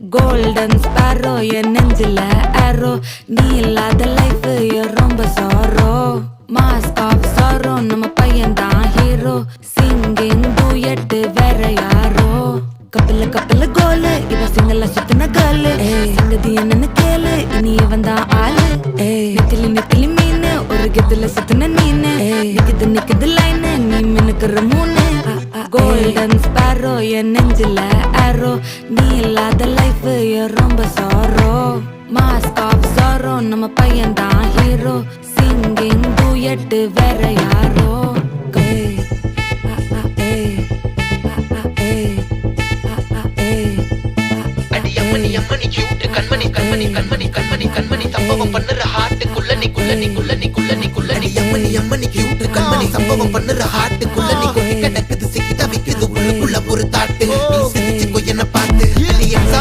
golden sparrow என் நெஞ்சில ஆரோ நீ இல்லாத லைஃப் ரொம்ப சாரோ மாஸ்க் ஆஃப் சாரோ நம்ம பையன் தான் ஹீரோ சிங்கிங் டூயட் வேற யாரோ கப்பல கப்பல கோலு இவ சிங்கல சுத்தின கேளு சங்கதி என்னன்னு கேளு இனி இவன் தான் ஆளு நெத்திலி நெத்திலி மீன் ஒரு கெத்துல சுத்தின நீனு நிக்குது நிக்குது லைன் நீ மினுக்குற மூணு கோல்டன் ஸ்பாரோ என் நெஞ்சில ஆரோ நீ இல்லாத லைஃப் ரொம்ப சாரோ மாஸ்க் ஆஃப் சாரோ நம்ம பையன் தான் ஹீரோ சிங்கிங் டூயட் வேற யாரோ அம்மணி அம்மணி கியூட் கண்மணி கண்மணி கண்மணி கண்மணி கண்மணி சம்பவம் பண்ணுற ஹார்ட்டுக்குள்ள நீ குள்ள நீ குள்ள நீ குள்ள நீ குள்ள நீ அம்மணி அம்மணி கியூட் கண்மணி சம்பவம் பண்ணுற ஹார்ட்டுக்குள்ள நீ கொட்டி கிடக்குது சிக்கி தவிக்குது உள்ளுக்குள்ள ஒரு தாட்டு நீ சிரிச்சுக்கோ என்ன பார்த்து